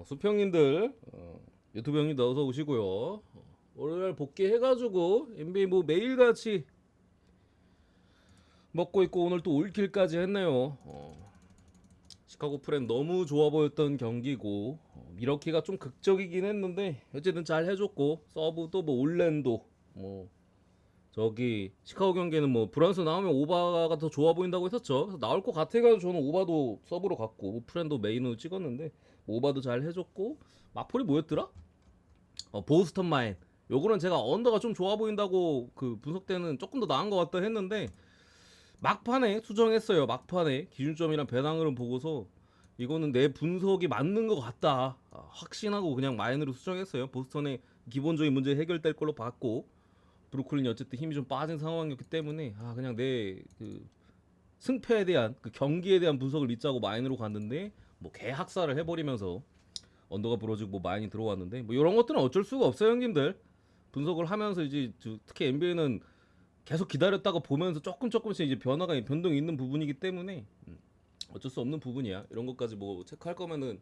수평님들 유튜브 형님들 어서 오시고요. 월요일 복귀해가지고 NBA 뭐 매일같이 먹고 있고 오늘 또 올킬까지 했네요. 시카고 프렌 너무 좋아 보였던 경기고 미러키가 좀 극적이긴 했는데 어쨌든 잘 해줬고 서브도 뭐 올랜도 뭐 저기 시카고 경기는 뭐 브란스 나오면 오바가 더 좋아 보인다고 했었죠. 그래서 나올 것 같아가지고 저는 오바도 서브로 갔고 뭐 프렌도 메인으로 찍었는데 오바도 잘 해줬고 마폴이 뭐였더라? 보스턴 마인. 요거는 제가 언더가 좀 좋아 보인다고 그 분석 때는 조금 더 나은 것 같다 했는데 막판에 수정했어요. 막판에 기준점이랑 배당을 보고서 이거는 내 분석이 맞는 것 같다 확신하고 그냥 마인으로 수정했어요. 보스턴의 기본적인 문제 해결될 걸로 봤고 브루클린이 어쨌든 힘이 좀 빠진 상황이었기 때문에 그냥 내 그 승패에 대한 그 경기에 대한 분석을 믿자고 마인으로 갔는데 뭐 개학살을 해버리면서 언더가 부러지고 뭐 마인이 들어왔는데 뭐 이런 것들은 어쩔 수가 없어요 형님들. 분석을 하면서 이제 특히 NBA는 계속 기다렸다가 보면서 조금씩 이제 변동이 있는 부분이기 때문에 어쩔 수 없는 부분이야. 이런 것까지 뭐 체크할 거면은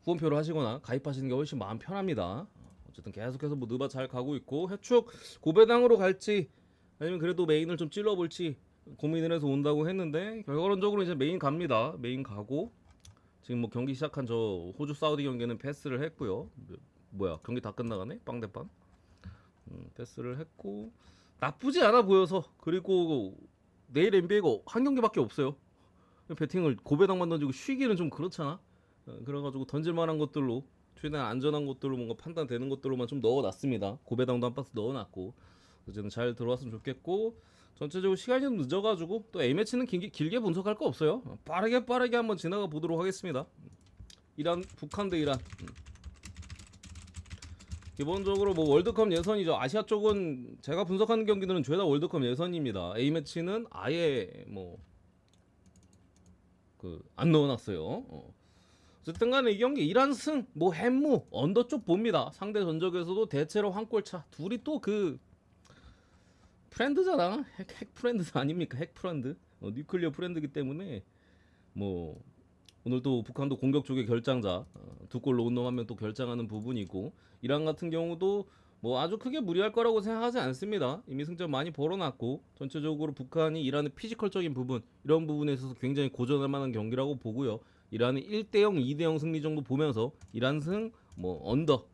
후원표를 하시거나 가입하시는 게 훨씬 마음 편합니다. 어쨌든 계속해서 뭐 느바 잘 가고 있고 해축 고배당으로 갈지 아니면 그래도 메인을 좀 찔러볼지 고민을 해서 온다고 했는데 결과론적으로 이제 메인 갑니다. 메인 가고 지금 뭐 경기 시작한 저 호주 사우디 경기는 패스를 했고요. 뭐야 경기 다 끝나가네 빵대빵. 패스를 했고 나쁘지 않아 보여서. 그리고 내일 NBA가 한 경기밖에 없어요. 배팅을 고배당만 던지고 쉬기는 좀 그렇잖아. 그래가지고 던질만한 것들로 최대한 안전한 것들로 뭔가 판단되는 것들로만 좀 넣어놨습니다. 고배당도 한 박스 넣어놨고 어쨌든 잘 들어왔으면 좋겠고 전체적으로 시간이 좀 늦어가지고 또 A매치는 길게 분석할 거 없어요. 빠르게 한번 지나가 보도록 하겠습니다. 이란 북한 대 이란. 기본적으로 뭐 월드컵 예선이죠. 아시아 쪽은 제가 분석하는 경기들은 죄다 월드컵 예선입니다. A매치는 아예 뭐 그 안 넣어놨어요. 어쨌든 간에 이 경기 이란 승, 뭐 햄무, 언더 쪽 봅니다. 상대 전적에서도 대체로 한 골 차. 둘이 또 그 프렌드잖아. 핵 프렌드 아닙니까? 핵 프렌드. 뉴클리어 프렌드기 때문에 뭐 오늘도 북한도 공격 쪽의 결장자 두 골 넣은 놈 하면 또 결장하는 부분이고 이란 같은 경우도 뭐 아주 크게 무리할 거라고 생각하지 않습니다. 이미 승점 많이 벌어놨고 전체적으로 북한이 이란의 피지컬적인 부분 이런 부분에 있어서 굉장히 고전할 만한 경기라고 보고요. 이란이 1대0, 2대0 승리 정도 보면서 이란 승, 뭐 언더.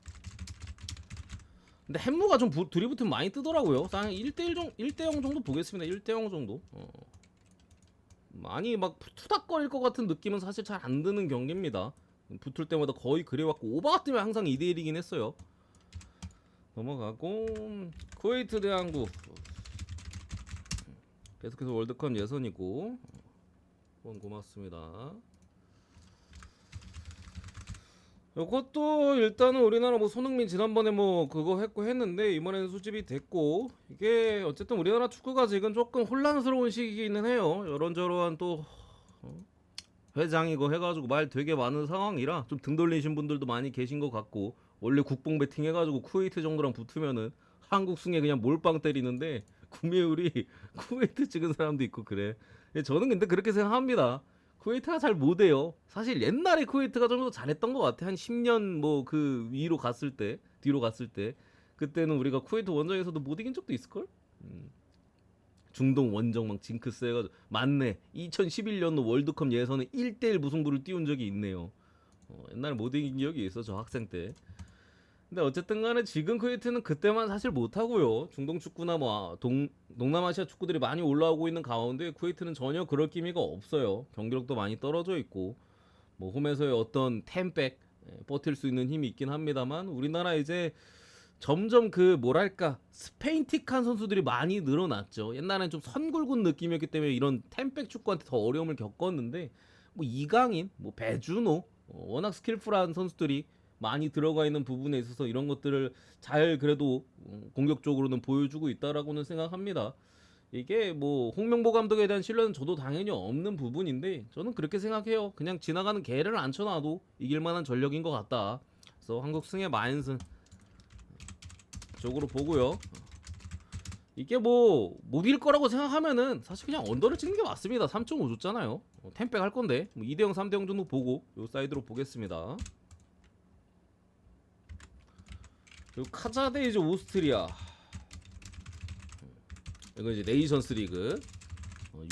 근데 햄무가 좀 둘이 붙으면 많이 뜨더라고요. 한 1대0 정도 보겠습니다. 1대0 정도. 많이 막 투닥거릴 것 같은 느낌은 사실 잘 안 드는 경기입니다. 붙을 때마다 거의 그래왔고 오바가 뜨면 항상 2대1이긴 했어요. 넘어가고 쿠웨이트 대 한국 계속해서 월드컵 예선이고 고맙습니다. 이것도 일단은 우리나라 뭐 손흥민 지난번에 뭐 그거 했는데 이번에는 수집이 됐고 이게 어쨌든 우리나라 축구가 지금 조금 혼란스러운 시기기는 해요. 이런저런 또 회장이고 해가지고 말 되게 많은 상황이라 좀 등 돌리신 분들도 많이 계신 것 같고 원래 국뽕 배팅 해가지고 쿠웨이트 정도랑 붙으면은 한국 승에 그냥 몰빵 때리는데 구매율이 쿠웨이트 찍은 사람도 있고 그래. 저는 근데 그렇게 생각합니다. 쿠웨이트가 잘 못해요. 사실 옛날에 쿠웨이트가 좀 더 잘했던 것 같아. 한 10년 뭐 그 위로 갔을 때, 뒤로 갔을 때, 그때는 우리가 쿠웨이트 원정에서도 못 이긴 적도 있을걸? 중동 원정 막 징크스 해가지고 맞네. 2011년도 월드컵 예선에 1대1 무승부를 띄운 적이 있네요. 옛날에 못 이긴 기억이 있어 저 학생 때. 근데 어쨌든 간에 지금 쿠웨이트는 그때만 사실 못하고요. 중동 축구나 뭐 동남아시아 축구들이 많이 올라오고 있는 가운데 쿠웨이트는 전혀 그럴 기미가 없어요. 경기력도 많이 떨어져 있고 뭐 홈에서의 어떤 템백 버틸 수 있는 힘이 있긴 합니다만 우리나라 이제 점점 그 뭐랄까 스페인틱한 선수들이 많이 늘어났죠. 옛날엔 좀 선굴군 느낌이었기 때문에 이런 템백 축구한테 더 어려움을 겪었는데 뭐 이강인, 뭐 배준호 워낙 스킬풀한 선수들이 많이 들어가 있는 부분에 있어서 이런 것들을 잘 그래도 공격적으로는 보여주고 있다라고는 생각합니다. 이게 뭐 홍명보 감독에 대한 신뢰는 저도 당연히 없는 부분인데 저는 그렇게 생각해요. 그냥 지나가는 개를 안 쳐놔도 이길 만한 전력인 것 같다. 그래서 한국 승의 마인승 쪽으로 보고요. 이게 뭐 못 이길 거라고 생각하면은 사실 그냥 언더를 찍는 게 맞습니다. 3.5 줬잖아요. 템백 할 건데 뭐 2대0 3대0 정도 보고 요 사이드로 보겠습니다. 그리고 카자 대 이제 오스트리아. 이거 이제 네이션스 리그.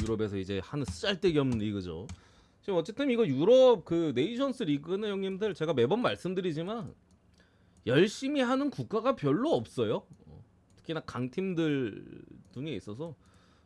유럽에서 이제 하는 쓰잘데기 없는 리그죠. 지금 어쨌든 이거 유럽 그 네이션스 리그는 형님들 제가 매번 말씀드리지만 열심히 하는 국가가 별로 없어요. 특히나 강팀들 등에 있어서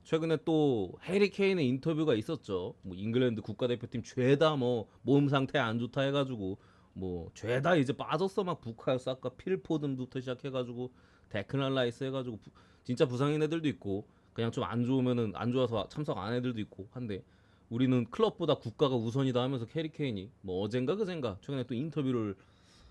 최근에 또 해리 케인의 인터뷰가 있었죠. 뭐 잉글랜드 국가대표팀 죄다 뭐 몸 상태 안 좋다 해가지고 뭐 죄다 이제 빠졌어 막 부카요 사카 필포든부터 시작해가지고 데클란 라이스 해가지고 진짜 부상인 애들도 있고 그냥 좀 안 좋으면은 안 좋아서 참석 안 애들도 있고 한데 우리는 클럽보다 국가가 우선이다 하면서 해리 케인이 뭐 어젠가 그젠가 최근에 또 인터뷰를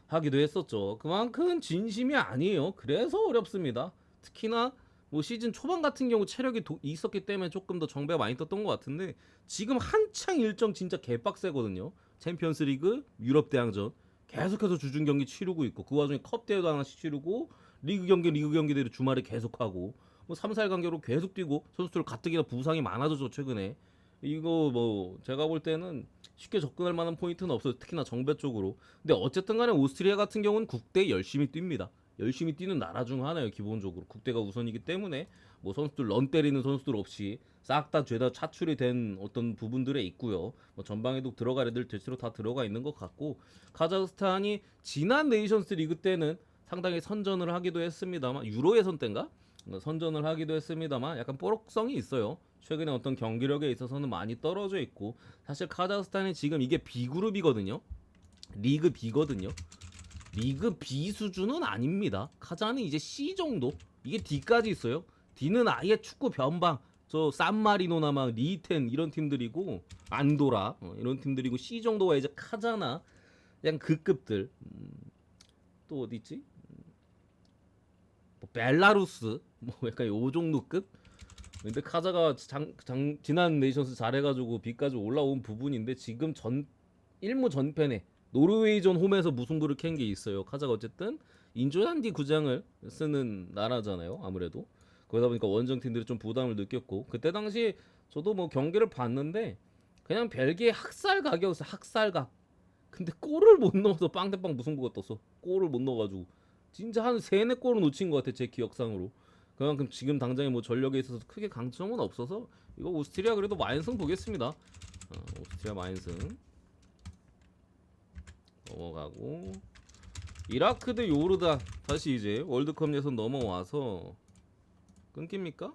하기도 했었죠. 그만큼 진심이 아니에요. 그래서 어렵습니다. 특히나 뭐 시즌 초반 같은 경우 체력이 있었기 때문에 조금 더 정배가 많이 떴던 것 같은데 지금 한창 일정 진짜 개빡세거든요. 챔피언스리그, 유럽 대항전 계속해서 주중 경기 치르고 있고 그 와중에 컵 대회도 하나씩 치르고 리그 경기대로 주말에 계속하고 뭐 3, 4일 간격으로 계속 뛰고 선수들 가뜩이나 부상이 많아졌죠 최근에. 이거 뭐 제가 볼 때는 쉽게 접근할 만한 포인트는 없어요. 특히나 정배 쪽으로. 근데 어쨌든 간에 오스트리아 같은 경우는 국대 열심히 뜁니다. 열심히 뛰는 나라 중 하나예요. 기본적으로 국대가 우선이기 때문에 뭐 선수들 런 때리는 선수들 없이 싹 다 죄다 차출이 된 어떤 부분들에 있고요. 뭐 전방에도 들어갈 애들 대체로 다 들어가 있는 것 같고 카자흐스탄이 지난 네이션스 리그 때는 상당히 선전을 하기도 했습니다만 유로 예선 때인가 선전을 하기도 했습니다만 약간 뽀록성이 있어요. 최근에 어떤 경기력에 있어서는 많이 떨어져 있고 사실 카자흐스탄이 지금 이게 B그룹이거든요. 리그 B거든요. 리그 B 수준은 아닙니다. 카자는 이제 C 정도. 이게 D까지 있어요. D는 아예 축구 변방. 저 산마리노나 막 리텐 이런 팀들이고 안도라 이런 팀들이고 C 정도가 이제 카자나 그냥 그 급들. 또 어디 있지? 뭐 벨라루스 뭐 약간 요 정도급. 근데 카자가 지난 네이션스 잘해가지고 B까지 올라온 부분인데 지금 전 1무 전편에 노르웨이전 홈에서 무승부를 캔 게 있어요. 카자가 어쨌든 인조잔디 구장을 쓰는 나라잖아요. 아무래도 그러다 보니까 원정팀들이 좀 부담을 느꼈고 그때 당시 저도 뭐 경기를 봤는데 그냥 별개의 학살각이었어요. 학살각. 근데 골을 못 넣어서 빵대빵 무승부가 떴어. 골을 못 넣어가지고 진짜 한 3-4골을 놓친 것 같아 제 기억상으로. 그만큼 지금 당장에 뭐 전력에 있어서 크게 강점은 없어서 이거 오스트리아 그래도 마인승 보겠습니다. 오스트리아 마인승 넘어가고 이라크 대 요르단 다시 이제 월드컵 예선 넘어와서 끊깁니까?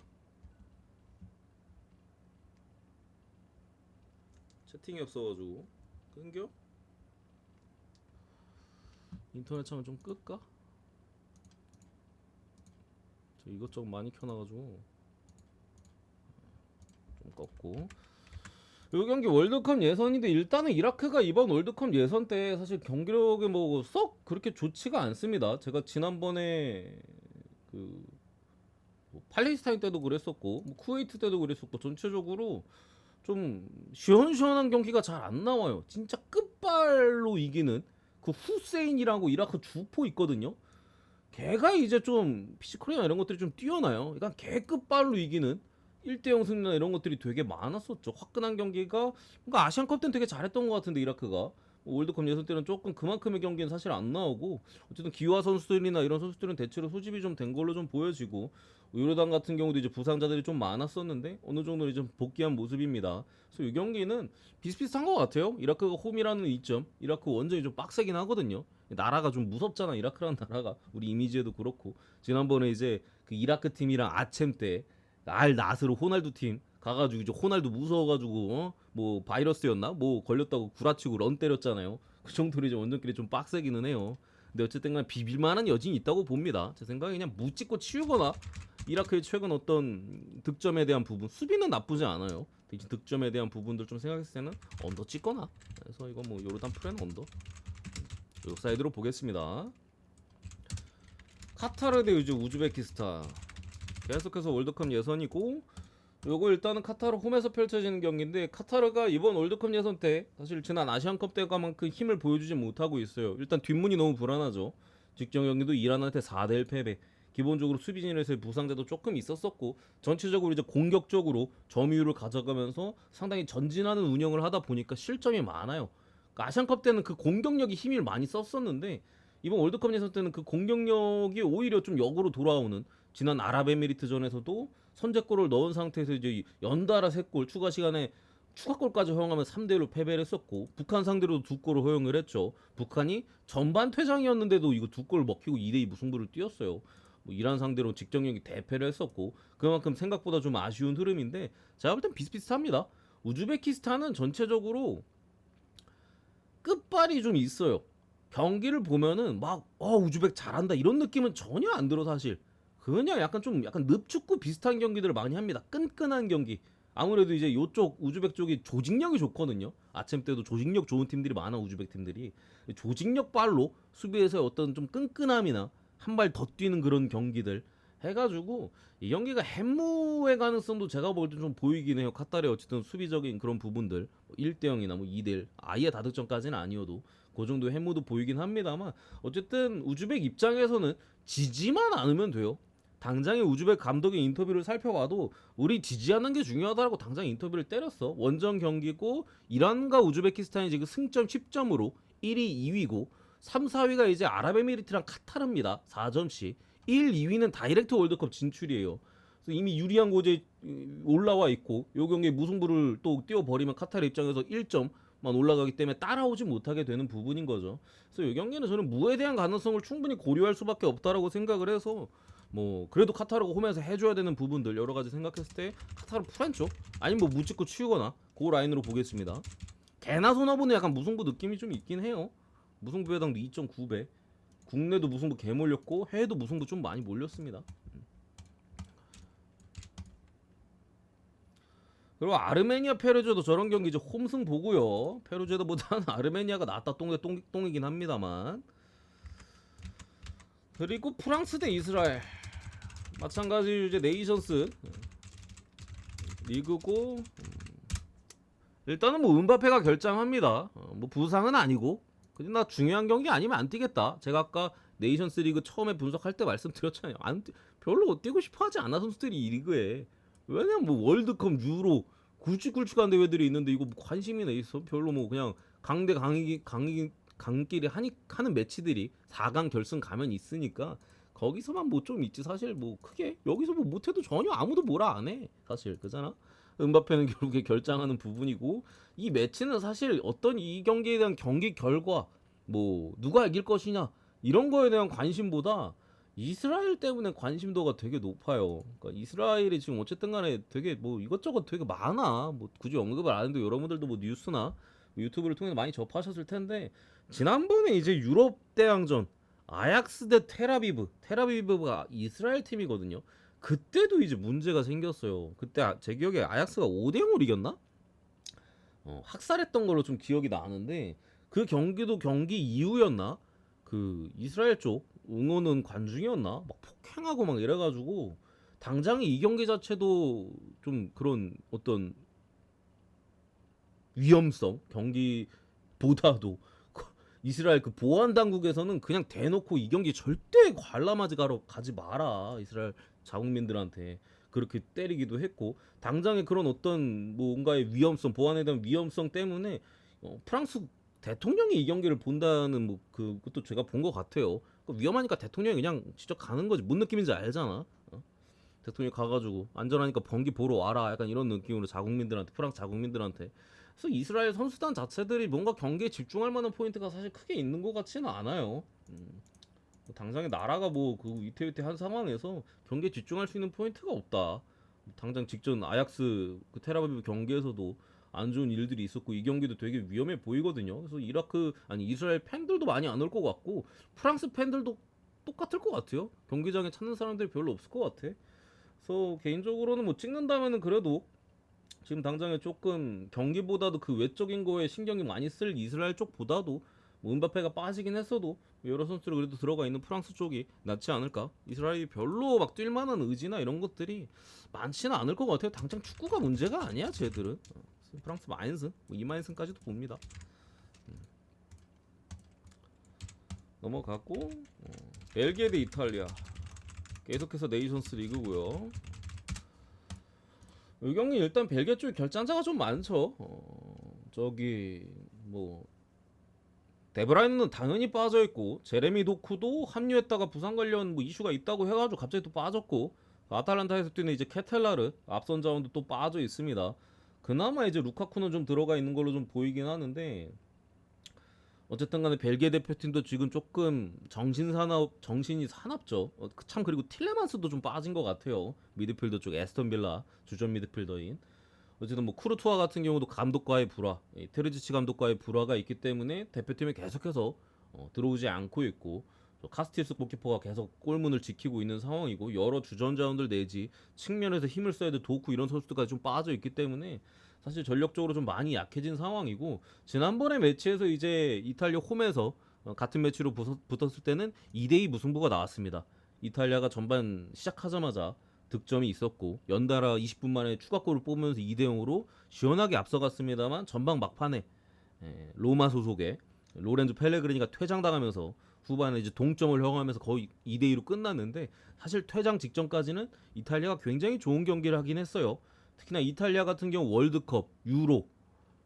채팅이 없어가지고 끊겨? 인터넷 창을 좀 끌까? 저 이것저것 많이 켜놔가지고 좀 껐고 이 경기 월드컵 예선인데 일단은 이라크가 이번 월드컵 예선 때 사실 경기력이 뭐 썩 그렇게 좋지가 않습니다. 제가 지난번에 그 뭐 팔레스타인 때도 그랬었고 뭐 쿠웨이트 때도 그랬었고 전체적으로 좀 시원시원한 경기가 잘 안 나와요. 진짜 끝발로 이기는 그 후세인이라고 이라크 주포 있거든요. 걔가 이제 좀 피지컬이나 이런 것들이 좀 뛰어나요. 그러니까 걔 끝발로 이기는 1대0 승리나 이런 것들이 되게 많았었죠. 화끈한 경기가 그러니까 아시안컵 때는 되게 잘했던 것 같은데 이라크가 월드컵 예선 때는 조금 그만큼의 경기는 사실 안 나오고 어쨌든 기화 선수들이나 이런 선수들은 대체로 소집이 좀 된 걸로 좀 보여지고 요르단 같은 경우도 이제 부상자들이 좀 많았었는데 어느 정도 이제 복귀한 모습입니다. 그래서 이 경기는 비슷비슷한 것 같아요. 이라크가 홈이라는 이점, 이라크 원정이 좀 빡세긴 하거든요. 나라가 좀 무섭잖아. 이라크라는 나라가 우리 이미지에도 그렇고 지난번에 이제 그 이라크 팀이랑 아쳔 때 알 나스르 호날두 팀 가가지고 이제 호날두 무서워가지고 뭐 바이러스였나 뭐 걸렸다고 구라치고 런 때렸잖아요. 그 정도로 이제 원정끼리 좀 빡세기는 해요. 근데 어쨌든 간에 비빌만한 여진이 있다고 봅니다. 제 생각에 그냥 묻찍고 치우거나 이라크의 최근 어떤 득점에 대한 부분 수비는 나쁘지 않아요. 대신 득점에 대한 부분들 좀 생각했을 때는 언더 찍거나 그래서 이건 뭐 요르단 프레는 언더 요 사이드로 보겠습니다. 카타르 대 이제 우즈베키스탄 계속해서 월드컵 예선이고 요거 일단은 카타르 홈에서 펼쳐지는 경기인데 카타르가 이번 월드컵 예선 때 사실 지난 아시안컵 때만큼 힘을 보여주지 못하고 있어요. 일단 뒷문이 너무 불안하죠. 직전 경기도 이란한테 4대1 패배. 기본적으로 수비진에서의 부상자도 조금 있었었고 전체적으로 이제 공격적으로 점유율을 가져가면서 상당히 전진하는 운영을 하다 보니까 실점이 많아요. 그러니까 아시안컵 때는 그 공격력이 힘을 많이 썼었는데 이번 월드컵 예선 때는 그 공격력이 오히려 좀 역으로 돌아오는, 지난 아랍에미리트전에서도 선제골을 넣은 상태에서 이제 연달아 3골, 추가 시간에 추가골까지 허용하면 3대1로 패배를 했었고, 북한 상대로도 2골을 허용을 했죠. 북한이 전반 퇴장이었는데도 이거 2골 먹히고 2대2 무승부를 뛰었어요. 뭐 이란 상대로 직접력이 대패를 했었고, 그만큼 생각보다 좀 아쉬운 흐름인데 제가 볼 땐 비슷비슷합니다. 우즈베키스탄은 전체적으로 끝발이 좀 있어요. 경기를 보면은 막 우즈벡 잘한다 이런 느낌은 전혀 안 들어 사실. 그냥 약간 늪축구 비슷한 경기들을 많이 합니다. 끈끈한 경기. 아무래도 이제 요쪽 우즈벡 쪽이 조직력이 좋거든요. 아침 때도 조직력 좋은 팀들이 많아, 우즈벡 팀들이. 조직력 발로 수비에서의 어떤 좀 끈끈함이나 한 발 더 뛰는 그런 경기들 해가지고 이 경기가 햄무의 가능성도 제가 볼 때 좀 보이긴 해요. 카타르의 어쨌든 수비적인 그런 부분들 1대 0이나 뭐 2대 1 아예 다득점까지는 아니어도 그 정도 햄무도 보이긴 합니다만, 어쨌든 우즈벡 입장에서는 지지만 않으면 돼요. 당장의 우즈벡 감독의 인터뷰를 살펴봐도 우리 지지하는 게 중요하다라고 당장 인터뷰를 때렸어. 원정 경기고 이란과 우즈베키스탄이 지금 승점 10점으로 1위, 2위고 3, 4위가 이제 아랍에미리트랑 카타르입니다. 4점씩. 1, 2위는 다이렉트 월드컵 진출이에요. 그래서 이미 유리한 고지에 올라와 있고 요 경기에 무승부를 또 띄워버리면 카타르 입장에서 1점만 올라가기 때문에 따라오지 못하게 되는 부분인 거죠. 그래서 이 경기는 저는 무에 대한 가능성을 충분히 고려할 수밖에 없다라고 생각을 해서, 뭐 그래도 카타르가 홈에서 해줘야 되는 부분들 여러 가지 생각했을 때 카타르 풀안쪽 아니면 뭐 무찍고 치우거나 그 라인으로 보겠습니다. 개나 소나보는 약간 무승부 느낌이 좀 있긴 해요. 무승부 해당도 2.9배. 국내도 무승부 개 몰렸고 해외도 무승부 좀 많이 몰렸습니다. 그리고 아르메니아 페루제도 저런 경기 이제 홈승 보고요. 페루제도보다는 아르메니아가 낫다 똥이긴 합니다만. 그리고 프랑스 대 이스라엘 마찬가지로 이제 네이션스 리그고, 일단은 뭐 은바페가 결장합니다. 뭐 부상은 아니고 그냥 나 중요한 경기 아니면 안 뛰겠다. 제가 아까 네이션스 리그 처음에 분석할 때 말씀드렸잖아요. 별로 뛰고 싶어하지 않아 선수들이 이 리그에. 왜냐면 뭐 월드컵, 유로 굵직굵직한 대회들이 있는데 이거 뭐 관심이나 있어? 별로. 뭐 그냥 강대 강끼리 하는 매치들이 4강 결승 가면 있으니까 거기서만 뭐 좀 있지. 사실 뭐 크게 여기서 뭐 못해도 전혀 아무도 뭐라 안 해 사실. 그잖아. 은바페는 결국에 결장하는 부분이고, 이 매치는 사실 어떤 이 경기에 대한 경기 결과, 뭐 누가 이길 것이냐 이런 거에 대한 관심보다 이스라엘 때문에 관심도가 되게 높아요. 그러니까 이스라엘이 지금 어쨌든 간에 되게 뭐 이것저것 되게 많아. 뭐 굳이 언급을 안 해도 여러분들도 뭐 뉴스나 유튜브를 통해서 많이 접하셨을 텐데, 지난번에 이제 유럽 대항전 아약스 대 테라비브가 이스라엘 팀이거든요. 그때도 이제 문제가 생겼어요. 그때 제 기억에 아약스가 5대 0으로 이겼나? 학살했던 걸로 좀 기억이 나는데, 그 경기도 경기 이후였나? 그 이스라엘 쪽 응원은 관중이었나? 막 폭행하고 막 이래가지고 당장에 이 경기 자체도 좀 그런 어떤 위험성 경기보다도 이스라엘 그 보안 당국에서는 그냥 대놓고 이 경기 절대 관람하지 가지 마라, 이스라엘 자국민들한테 그렇게 때리기도 했고, 당장에 그런 어떤 뭔가의 위험성, 보안에 대한 위험성 때문에 프랑스 대통령이 이 경기를 본다는 뭐 그것도 제가 본 것 같아요. 위험하니까 대통령이 그냥 직접 가는 거지. 뭔 느낌인지 알잖아. 대통령이 가가지고 안전하니까 번기 보러 와라, 약간 이런 느낌으로 자국민들한테, 프랑스 자국민들한테. 그래서 이스라엘 선수단 자체들이 뭔가 경기에 집중할 만한 포인트가 사실 크게 있는 것 같지는 않아요. 당장에 나라가 뭐 그 위태위태한 상황에서 경기에 집중할 수 있는 포인트가 없다. 당장 직전 아약스 그 테라비브 경기에서도 안 좋은 일들이 있었고 이 경기도 되게 위험해 보이거든요. 그래서 이스라엘 팬들도 많이 안 올 것 같고 프랑스 팬들도 똑같을 것 같아요. 경기장에 찾는 사람들이 별로 없을 것 같아. 그래서 개인적으로는 뭐 찍는다면은 그래도 지금 당장에 조금 경기보다도 그 외적인 거에 신경이 많이 쓸 이스라엘 쪽보다도 뭐 은바페가 빠지긴 했어도 여러 선수들이 그래도 들어가 있는 프랑스 쪽이 낫지 않을까. 이스라엘이 별로 막 뛸 만한 의지나 이런 것들이 많지는 않을 것 같아요. 당장 축구가 문제가 아니야 쟤들은. 프랑스 마인슨, 뭐 이마인슨까지도 봅니다. 넘어갔고 벨기에 대 이탈리아. 계속해서 네이션스 리그고요. 이 경기 일단 벨기에 쪽 결장자가 좀 많죠. 저기 뭐 데브라이는 당연히 빠져있고 제레미 도쿠도 합류했다가 부상 관련 뭐 이슈가 있다고 해가지고 갑자기 또 빠졌고 아탈란타에서 뛰는 이제 케텔라르 앞선 자원도 또 빠져 있습니다. 그나마 이제 루카쿠는 좀 들어가 있는 걸로 좀 보이긴 하는데 어쨌든 간에 벨기에 대표팀도 지금 조금 정신이 사납죠. 참 그리고 틸레만스도 좀 빠진 것 같아요. 미드필더 쪽 에스턴 빌라 주전 미드필더인. 어쨌든 뭐 쿠르투아 같은 경우도 감독과의 불화, 테르지치 감독과의 불화가 있기 때문에 대표팀에 계속해서 들어오지 않고 있고 카스티스 골키퍼가 계속 골문을 지키고 있는 상황이고 여러 주전 자원들 내지 측면에서 힘을 써야 될 도쿠 이런 선수들까지 좀 빠져 있기 때문에 사실 전력적으로 좀 많이 약해진 상황이고 지난번에 매치에서 이제 이탈리아 홈에서 같은 매치로 붙었을 때는 2대2 무승부가 나왔습니다. 이탈리아가 전반 시작하자마자 득점이 있었고 연달아 20분 만에 추가골을 뽑으면서 2대0으로 시원하게 앞서갔습니다만 전방 막판에 로마 소속의 로렌조 펠레그리니가 퇴장당하면서 후반에 이제 동점을 허용하면서 거의 2대2로 끝났는데 사실 퇴장 직전까지는 이탈리아가 굉장히 좋은 경기를 하긴 했어요. 특히나 이탈리아 같은 경우 월드컵, 유로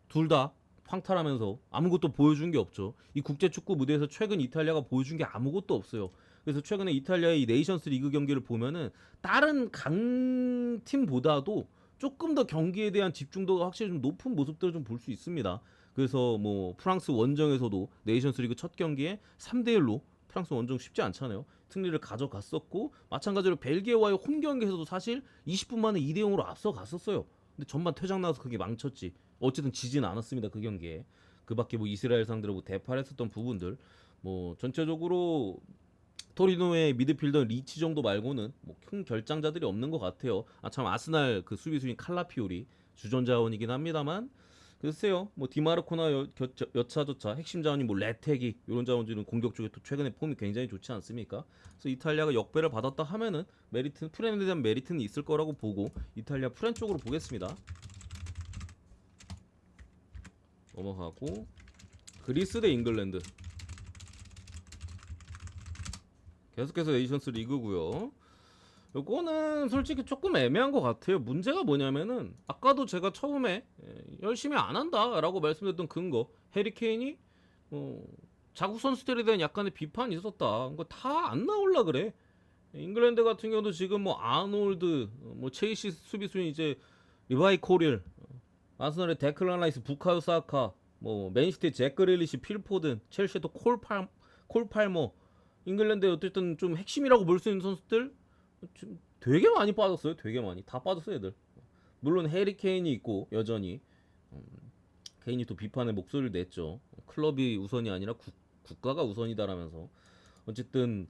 둘 다 황탈하면서 아무것도 보여준 게 없죠. 이 국제 축구 무대에서 최근 이탈리아가 보여준 게 아무것도 없어요. 그래서 최근에 이탈리아의 이 네이션스 리그 경기를 보면은 다른 강팀보다도 조금 더 경기에 대한 집중도가 확실히 좀 높은 모습들을 좀 볼 수 있습니다. 그래서 뭐 프랑스 원정에서도 네이션스 리그 첫 경기에 3대1로 프랑스 원정 쉽지 않잖아요. 승리를 가져갔었고 마찬가지로 벨기에와의 홈 경기에서도 사실 20분 만에 2대0으로 앞서갔었어요. 근데 전반 퇴장 나와서 그게 망쳤지. 어쨌든 지진 않았습니다. 그 경기에. 그 밖에 뭐 이스라엘 상대로 뭐 대파했었던 부분들 뭐 전체적으로 토리노의 미드필더 리치 정도 말고는 뭐 큰 결장자들이 없는 것 같아요. 아 참 아스날 그 수비수인 칼라피오리 주전 자원이긴 합니다만 글쎄요 뭐 디마르코나 여차저차 핵심 자원이 뭐 레테기 이런 자원들은 공격 쪽에 또 최근에 폼이 굉장히 좋지 않습니까? 그래서 이탈리아가 역배를 받았다 하면은 메리트는 프렌에 대한 메리트는 있을 거라고 보고 이탈리아 프렌 쪽으로 보겠습니다. 넘어가고 그리스 대 잉글랜드 계속해서 네이션스 리그고요. 요거는 솔직히 조금 애매한 것 같아요. 문제가 뭐냐면은 아까도 제가 처음에 열심히 안 한다라고 말씀드렸던 근거 해리케인이 자국 선수들에 대한 약간의 비판이 있었다. 이거 다 안 나올라 그래. 잉글랜드 같은 경우도 지금 뭐 아놀드, 뭐 첼시 수비수인 이제 리바이 코릴, 아스널의 데클란 라이스, 부카요 사카, 뭐 맨시티 잭 그릴리시, 필포든, 첼시도 콜팔머, 잉글랜드의 어쨌든 좀 핵심이라고 볼 수 있는 선수들 되게 많이 빠졌어요. 되게 많이 다 빠졌어요, 애들. 물론 해리 케인이 있고 여전히 케인이 또 비판의 목소리를 냈죠. 클럽이 우선이 아니라 국가가 우선이다라면서 어쨌든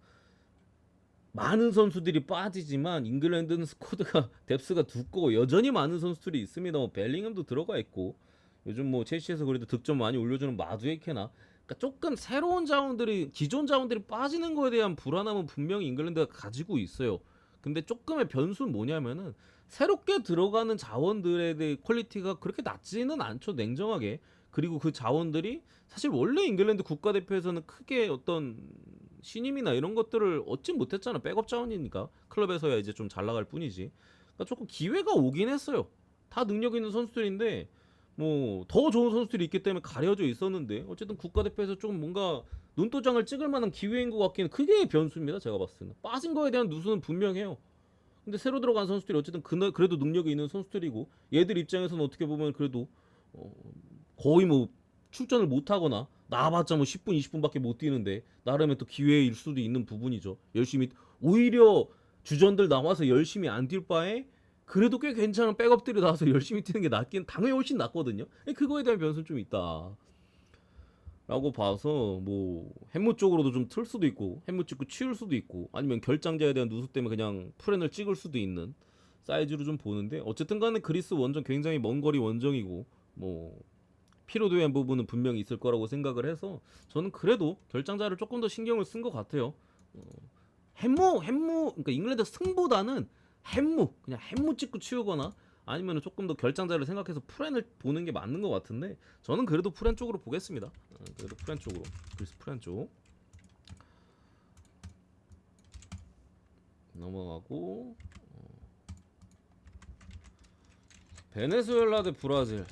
많은 선수들이 빠지지만 잉글랜드는 스쿼드가 뎁스가 두꺼워 여전히 많은 선수들이 있습니다. 뭐 벨링엄도 들어가 있고 요즘 뭐 첼시에서 그래도 득점 많이 올려주는 마두에케나 그러니까 조금 새로운 자원들이 기존 자원들이 빠지는 거에 대한 불안함은 분명히 잉글랜드가 가지고 있어요. 근데 조금의 변수는 뭐냐면은 새롭게 들어가는 자원들에 대해 퀄리티가 그렇게 낮지는 않죠 냉정하게. 그리고 그 자원들이 사실 원래 잉글랜드 국가대표에서는 크게 어떤 신임이나 이런 것들을 얻진 못했잖아. 백업 자원이니까 클럽에서야 이제 좀 잘 나갈 뿐이지. 그러니까 조금 기회가 오긴 했어요. 다 능력 있는 선수들인데 뭐 더 좋은 선수들이 있기 때문에 가려져 있었는데 어쨌든 국가대표에서 좀 뭔가 눈도장을 찍을 만한 기회인 것 같기는 그게 변수입니다. 제가 봤을 때는 빠진 거에 대한 누수는 분명해요. 근데 새로 들어간 선수들이 어쨌든 그래도 능력이 있는 선수들이고 얘들 입장에서는 어떻게 보면 그래도 어, 거의 뭐 출전을 못하거나 나와봤자 뭐 10분 20분밖에 못 뛰는데 나름의 또 기회일 수도 있는 부분이죠. 열심히 오히려 주전들 나와서 열심히 안 뛸 바에 그래도 꽤 괜찮은 백업들이 나와서 열심히 뛰는 게 낫긴 당연히 훨씬 낫거든요. 그거에 대한 변수는 좀 있다. 라고 봐서 뭐 햄무 쪽으로도 좀 틀 수도 있고 햄무 찍고 치울 수도 있고 아니면 결장자에 대한 누수 때문에 그냥 프렌을 찍을 수도 있는 사이즈로 좀 보는데 어쨌든 간에 그리스 원정 굉장히 먼 거리 원정이고 뭐 피로도의 부분은 분명히 있을 거라고 생각을 해서 저는 그래도 결장자를 조금 더 신경을 쓴 것 같아요. 햄무 그러니까 잉글랜드 승보다는 햄무 그냥 햄무 찍고 치우거나 아니면 조금 더 결장자를 생각해서 프렌을 보는 게 맞는 것 같은데 저는 그래도 프렌 쪽으로 보겠습니다. 그래도 프렌 쪽으로 그리스 프렌 쪽 넘어가고 베네수엘라 대 브라질.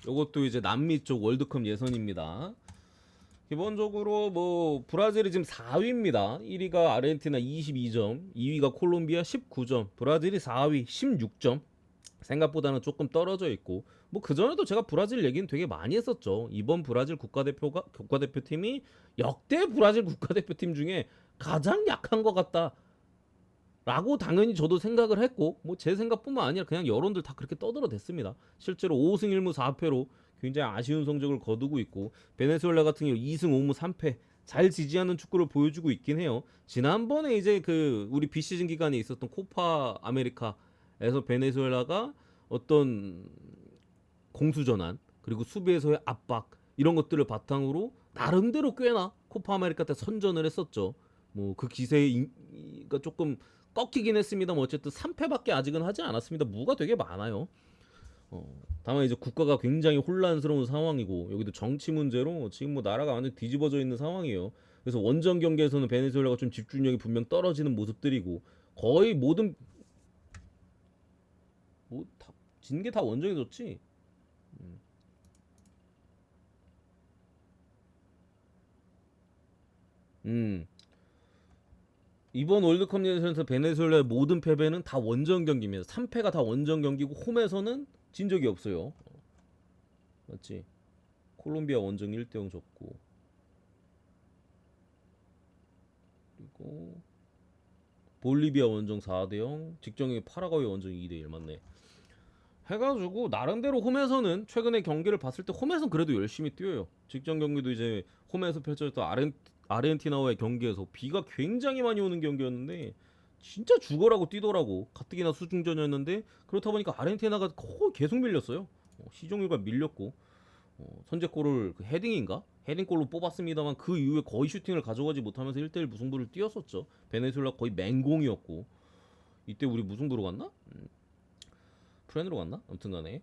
요것도 이제 남미 쪽 월드컵 예선입니다. 기본적으로 뭐 브라질이 지금 4위입니다. 1위가 아르헨티나 22점, 2위가 콜롬비아 19점, 브라질이 4위 16점. 생각보다는 조금 떨어져 있고, 뭐 그전에도 제가 브라질 얘기는 되게 많이 했었죠. 이번 브라질 국가대표팀이 역대 브라질 국가대표팀 중에 가장 약한 것 같다 라고 당연히 저도 생각을 했고, 뭐 제 생각뿐만 아니라 그냥 여론들 다 그렇게 떠들어댔습니다. 실제로 5승 1무 4패로 굉장히 아쉬운 성적을 거두고 있고, 베네수엘라 같은 경우 2승 5무 3패 잘 지지하는 축구를 보여주고 있긴 해요. 지난번에 이제 그 우리 비시즌 기간에 있었던 코파 아메리카에서 베네수엘라가 어떤 공수전환 그리고 수비에서의 압박 이런 것들을 바탕으로 나름대로 꽤나 코파 아메리카 때 선전을 했었죠. 뭐 그 기세가 조금 꺾이긴 했습니다만 어쨌든 3패밖에 아직은 하지 않았습니다. 무가 되게 많아요. 다만 이제 국가가 굉장히 혼란스러운 상황이고, 여기도 정치 문제로 지금 뭐 나라가 완전 뒤집어져 있는 상황이에요. 그래서 원정 경기에서는 베네수엘라가 좀 집중력이 분명 떨어지는 모습들이고, 거의 모든 뭐 진 게 다 원정이 졌지. 음. 이번 월드컵 예선에서 베네수엘라의 모든 패배는 다 원정 경기입니다. 3패가 다 원정 경기고, 홈에서는 진 적이 없어요. 맞지? 콜롬비아 원정 1대0 졌고, 그리고 볼리비아 원정 4대0, 직전에 파라과이 원정 2대1 맞네. 해가지고 나름대로 홈에서는 최근에 경기를 봤을 때 홈에서는 그래도 열심히 뛰어요. 직전 경기도 이제 홈에서 펼쳐졌던 아르헨티나와의 경기에서 비가 굉장히 많이 오는 경기였는데 진짜 죽어라고 뛰더라고. 가뜩이나 수중전이었는데, 그렇다 보니까 아르헨티나가 거의 계속 밀렸어요. 시종일관 밀렸고, 선제골을 그 헤딩인가? 헤딩골로 뽑았습니다만 그 이후에 거의 슈팅을 가져가지 못하면서 1대1 무승부를 뛰었었죠. 베네수엘라 거의 맹공이었고, 이때 우리 무승부로 갔나? 프렌으로 갔나? 아무튼간에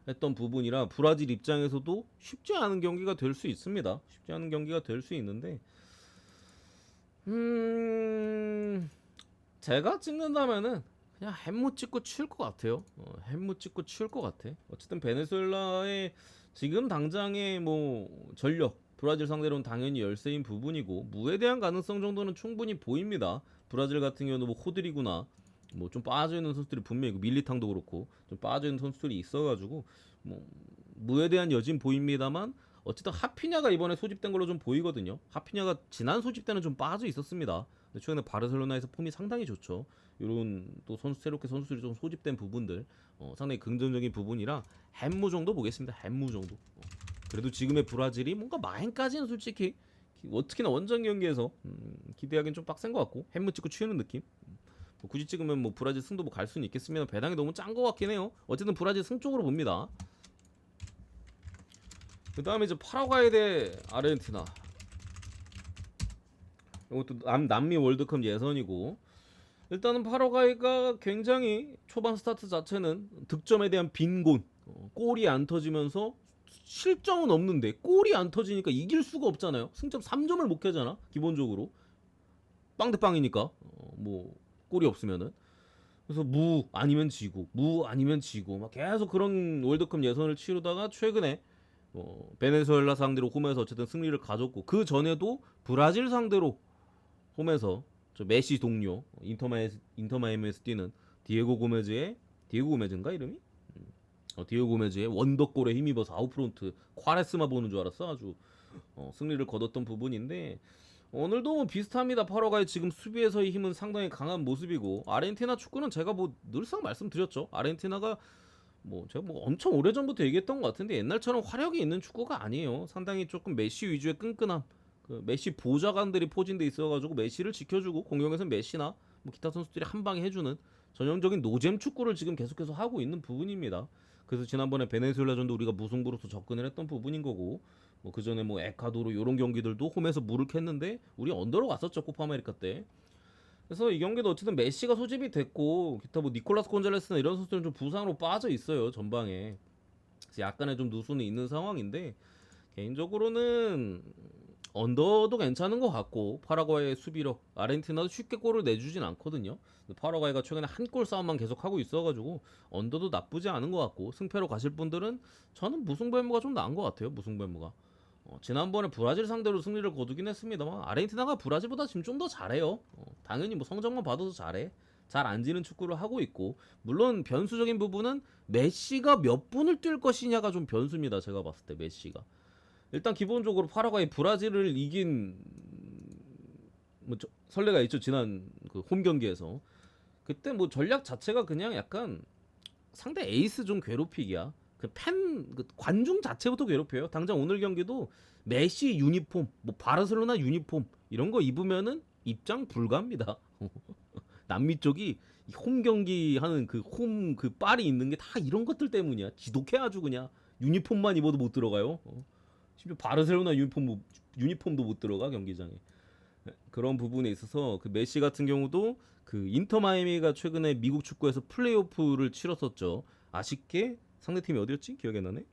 했던 부분이라 브라질 입장에서도 쉽지 않은 경기가 될 수 있습니다. 쉽지 않은 경기가 될 수 있는데, 제가 찍는다면은 그냥 햄무 찍고 치울 것 같아요. 햄무 찍고 치울 것 같아. 어쨌든 베네수엘라의 지금 당장의 뭐 전력, 브라질 상대로는 당연히 열세인 부분이고, 무에 대한 가능성 정도는 충분히 보입니다. 브라질 같은 경우는 뭐 호드리구나, 뭐 좀 빠져있는 선수들이 분명히 있고, 밀리탕도 그렇고 좀 빠져있는 선수들이 있어가지고 뭐 무에 대한 여진 보입니다만, 어쨌든 하피냐가 이번에 소집된 걸로 좀 보이거든요. 하피냐가 지난 소집 때는 좀 빠져 있었습니다. 근데 최근에 바르셀로나에서 폼이 상당히 좋죠. 이런 또 선수, 새롭게 선수들이 좀 소집된 부분들 상당히 긍정적인 부분이라 햄무 정도 보겠습니다. 햄무 정도. 그래도 지금의 브라질이 뭔가 마행까지는 솔직히 특히나 원정 경기에서 기대하기는 좀 빡센 것 같고, 햄무 찍고 치우는 느낌. 뭐 굳이 찍으면 뭐 브라질 승도 뭐 갈 수는 있겠으면 배당이 너무 짠 것 같긴 해요. 어쨌든 브라질 승 쪽으로 봅니다. 그 다음에 이제 파라과이 대 아르헨티나. 이것도 남미 월드컵 예선이고, 일단은 파라과이가 굉장히 초반 스타트 자체는 득점에 대한 빈곤, 골이 안 터지면서 실점은 없는데 골이 안 터지니까 이길 수가 없잖아요. 승점 3점을 못 캐잖아 기본적으로. 빵 대 빵이니까 뭐 골이 없으면은. 그래서 무 아니면 지고, 무 아니면 지고, 막 계속 그런 월드컵 예선을 치르다가 최근에 베네수엘라 상대로 홈에서 어쨌든 승리를 가졌고, 그 전에도 브라질 상대로 홈에서 저 메시 동료 인터마이애미에서 뛰는 디에고 고메즈인가 이름이? 디에고 고메즈의 원더골에 힘입어서 아웃프론트 콰레스마 보는 줄 알았어. 아주 승리를 거뒀던 부분인데, 오늘도 뭐 비슷합니다. 파라과이 지금 수비에서의 힘은 상당히 강한 모습이고, 아르헨티나 축구는 제가 뭐 늘상 말씀드렸죠. 아르헨티나가 뭐 제가 뭐 엄청 오래전부터 얘기했던 것 같은데, 옛날처럼 화력이 있는 축구가 아니에요. 상당히 조금 메시 위주의 끈끈함, 그 메시 보좌관들이 포진돼 있어가지고 메시를 지켜주고, 공격에서 메시나 뭐 기타 선수들이 한 방에 해주는 전형적인 노잼 축구를 지금 계속해서 하고 있는 부분입니다. 그래서 지난번에 베네수엘라전도 우리가 무승부로서 접근을 했던 부분인 거고, 뭐 그 전에 뭐 에콰도르 이런 경기들도 홈에서 무를 캤는데 우리 언더로 갔었죠, 코파 아메리카 때. 그래서 이 경기도 어쨌든 메시가 소집이 됐고, 기타 뭐 니콜라스 곤잘레스나 이런 선수들은 좀 부상으로 빠져 있어요, 전방에. 그래서 약간의 좀 누수는 있는 상황인데, 개인적으로는 언더도 괜찮은 것 같고 파라과이의 수비력 아르헨티나도 쉽게 골을 내주진 않거든요. 파라과이가 최근에 한 골 싸움만 계속 하고 있어가지고 언더도 나쁘지 않은 것 같고 승패로 가실 분들은 저는 무승부가 좀 나은 것 같아요. 무승부가 지난번에 브라질 상대로 승리를 거두긴 했습니다만 아르헨티나가 브라질보다 지금 좀 더 잘해요. 당연히 뭐 성적만 봐도 잘해. 잘 안 지는 축구를 하고 있고 물론 변수적인 부분은 메시가 몇 분을 뛸 것이냐가 좀 변수입니다. 제가 봤을 때 메시가 일단 기본적으로 파라과이 브라질을 이긴 뭐 선례가 있죠. 지난 그 홈 경기에서 그때 뭐 전략 자체가 그냥 약간 상대 에이스 좀 괴롭히기야. 그 관중 자체부터 괴롭혀요. 당장 오늘 경기도 메시 유니폼, 뭐 바르셀로나 유니폼 이런 거 입으면은 입장 불가합니다. 남미 쪽이 홈 경기 하는 그 홈 그 빨이 있는 게 다 이런 것들 때문이야. 지독해 아주 그냥 유니폼만 입어도 못 들어가요. 심지어 바르셀로나 유니폼도 못 들어가 경기장에. 그런 부분에 있어서 그 메시 같은 경우도 그 인터 마이애미가 최근에 미국 축구에서 플레이오프를 치렀었죠. 아쉽게 상대팀이 어디였지? 기억이 안 나네.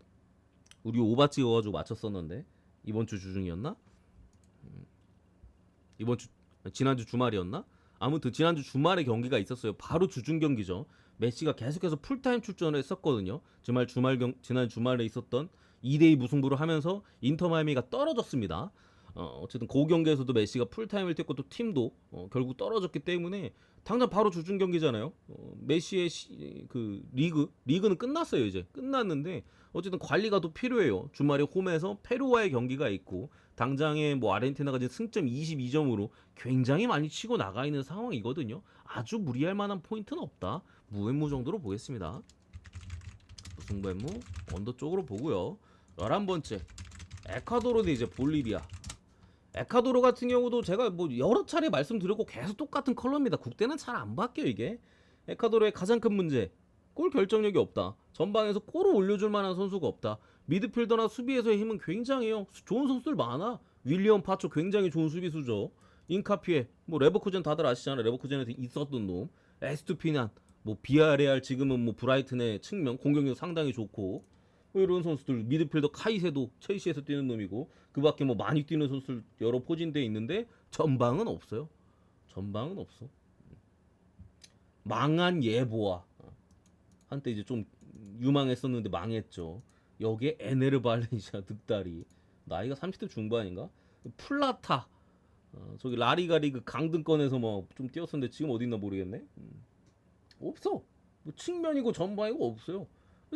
우리 오바 찍어가지고 맞췄었는데 이번 주 주중이었나? 이번 주 지난주 주말이었나? 아무튼 지난주 주말에 경기가 있었어요. 바로 주중 경기죠. 메시가 계속해서 풀타임 출전을 했었거든요. 지난 주말에 있었던 2대2 무승부를 하면서 인터 마이애미가 떨어졌습니다. 어쨌든 그 경기에서도 메시가 풀타임을 뛰었고 또 팀도 결국 떨어졌기 때문에 당장 바로 주중 경기잖아요. 메시의 그 리그는 끝났어요. 이제 끝났는데 어쨌든 관리가 더 필요해요. 주말에 홈에서 페루와의 경기가 있고 당장에 뭐 아르헨티나가 지금 승점 22점으로 굉장히 많이 치고 나가 있는 상황이거든요. 아주 무리할 만한 포인트는 없다. 무앤무 정도로 보겠습니다. 무승부앤무 언더 쪽으로 보고요. 11번째 에콰도르 대 이제 볼리비아. 에콰도르 같은 경우도 제가 뭐 여러 차례 말씀드렸고 계속 똑같은 컬러입니다. 국대는 잘 안 바뀌어 이게. 에콰도르의 가장 큰 문제 골 결정력이 없다. 전방에서 골을 올려줄 만한 선수가 없다. 미드필더나 수비에서의 힘은 굉장해요. 좋은 선수들 많아. 윌리엄 파초 굉장히 좋은 수비수죠. 인카피에 뭐 레버쿠젠 다들 아시잖아요. 레버쿠젠에서 있었던 놈. 에스투피난 뭐 비아레알 지금은 뭐 브라이튼의 측면 공격력 상당히 좋고 뭐 이런 선수들 미드필더 카이세도 첼시에서 뛰는 놈이고 그밖에 뭐 많이 뛰는 선수들 여러 포진돼 있는데 전방은 없어요. 전방은 없어. 망한 예보아 한때 이제 좀 유망했었는데 망했죠. 여기에 에네르 발렌시아 득다리 나이가 30대 중반인가? 플라타 저기 라리가 리그 강등권에서 뭐 좀 뛰었었는데 지금 어디 있나 모르겠네. 없어. 뭐 측면이고 전방이고 없어요.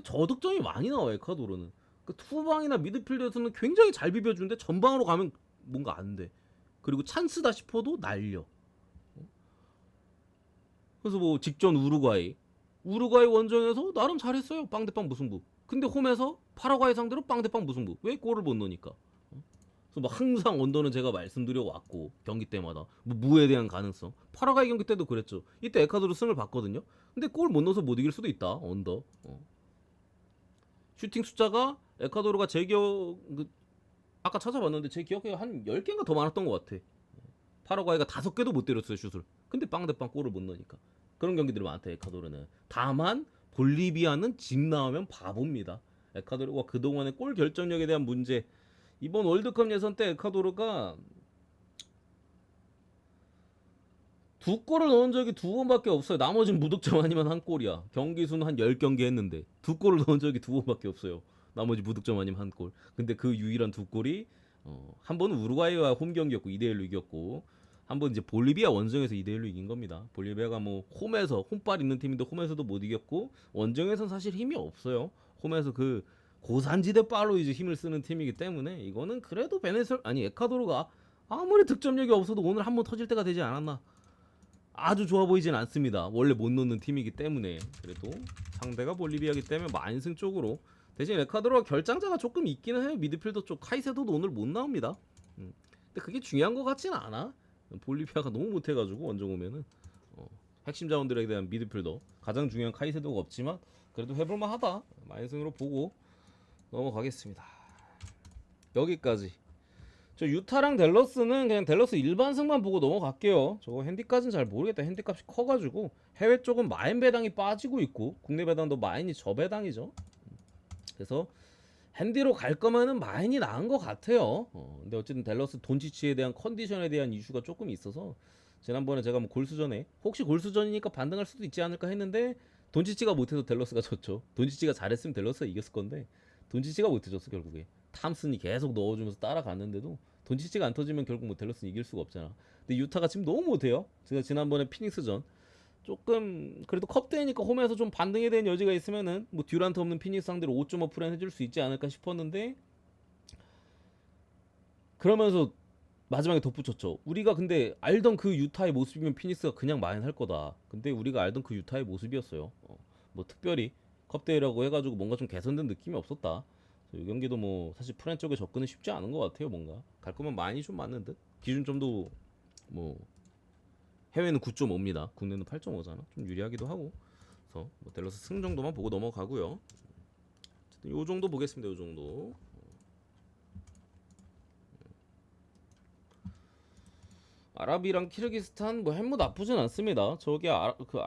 저득점이 많이 나와 에콰도르는. 그 투방이나 미드필드에서는 굉장히 잘 비벼주는데 전방으로 가면 뭔가 안 돼. 그리고 찬스다 싶어도 날려. 그래서 뭐 직전 우루과이 원정에서 나름 잘했어요. 빵대빵 무승부. 근데 홈에서 파라과이 상대로 빵대빵 무승부. 왜 골을 못 넣으니까? 그래서 뭐 항상 언더는 제가 말씀드려 왔고 경기 때마다 뭐 무에 대한 가능성. 파라과이 경기 때도 그랬죠. 이때 에콰도르 승을 봤거든요. 근데 골 못 넣어서 못 이길 수도 있다. 언더. 슈팅 숫자가 에콰도르가 아까 찾아봤는데 제 기억에 한 10개인가 더 많았던 것 같아. 파라과이가 5개도 못 때렸어요 슛을. 근데 빵대빵 골을 못 넣으니까. 그런 경기들이 많대 에콰도르는. 다만 볼리비아는 집 나오면 바보입니다. 에콰도르가 그동안의 골 결정력에 대한 문제. 이번 월드컵 예선 때 에콰도르가 2골을 넣은 적이 2번밖에 없어요. 나머지는 무득점 아니면 한 골이야. 경기 수는 한 10경기 했는데 2골을 넣은 적이 2번밖에 없어요. 나머지 무득점 아니면 한 골. 근데 그 유일한 2골이 한 번은 우루과이와 홈 경기였고 2대1로 이겼고 한 번 이제 볼리비아 원정에서 2대1로 이긴 겁니다. 볼리비아가 뭐 홈에서 홈발 있는 팀인데 홈에서도 못 이겼고 원정에서는 사실 힘이 없어요. 홈에서 그 고산지대 발로 이제 힘을 쓰는 팀이기 때문에 이거는 그래도 에콰도르가 아무리 득점력이 없어도 오늘 한 번 터질 때가 되지 않았나. 아주 좋아 보이진 않습니다. 원래 못 넣는 팀이기 때문에. 그래도 상대가 볼리비아기 때문에 만승 쪽으로. 대신 에콰도르가 결장자가 조금 있기는 해요. 미드필더 쪽 카이세도도 오늘 못 나옵니다. 근데 그게 중요한 것 같진 않아. 볼리비아가 너무 못해가지고 원정 오면은 핵심 자원들에 대한 미드필더 가장 중요한 카이세도가 없지만 그래도 해볼만하다. 만승으로 보고 넘어가겠습니다. 여기까지. 저 유타랑 댈러스는 그냥 댈러스 일반승만 보고 넘어갈게요. 저거 핸디까지는 잘 모르겠다. 핸디값이 커가지고 해외 쪽은 마인 배당이 빠지고 있고 국내 배당도 마인이 저배당이죠. 그래서 핸디로 갈 거면은 마인이 나은 것 같아요. 근데 어쨌든 댈러스 돈치치에 대한 컨디션에 대한 이슈가 조금 있어서 지난번에 제가 뭐 골수전에 혹시 골수전이니까 반등할 수도 있지 않을까 했는데 돈치치가 못해서 댈러스가 졌죠. 돈치치가 잘했으면 댈러스가 이겼을 건데 돈치치가 못해줬어 결국에. 탐슨이 계속 넣어주면서 따라갔는데도 돈치치가 안 터지면 결국 뭐 댈러스는 이길 수가 없잖아. 근데 유타가 지금 너무 못해요. 제가 지난번에 피닉스전 조금 그래도 컵대니까 홈에서 좀 반등에 대한 여지가 있으면은 뭐 듀란트 없는 피닉스 상대로 5.5 프렌 해줄 수 있지 않을까 싶었는데 그러면서 마지막에 덧붙였죠. 우리가 근데 알던 그 유타의 모습이면 피닉스가 그냥 마인 할 거다. 근데 우리가 알던 그 유타의 모습이었어요. 뭐 특별히 컵대회라고 해가지고 뭔가 좀 개선된 느낌이 없었다. 이 경기도 뭐 사실 프렌 쪽에 접근은 쉽지 않은 것 같아요. 뭔가 갈 거면 많이 좀 맞는 듯. 기준점도 뭐 해외는 9.5입니다. 국내는 8.5잖아. 좀 유리하기도 하고. 그래서 뭐 댈러스 승 정도만 보고 넘어가고요. 어쨌든 요 정도 보겠습니다. 요 정도. 아랍이랑 키르기스탄 뭐 햄무 나쁘진 않습니다. 저게 그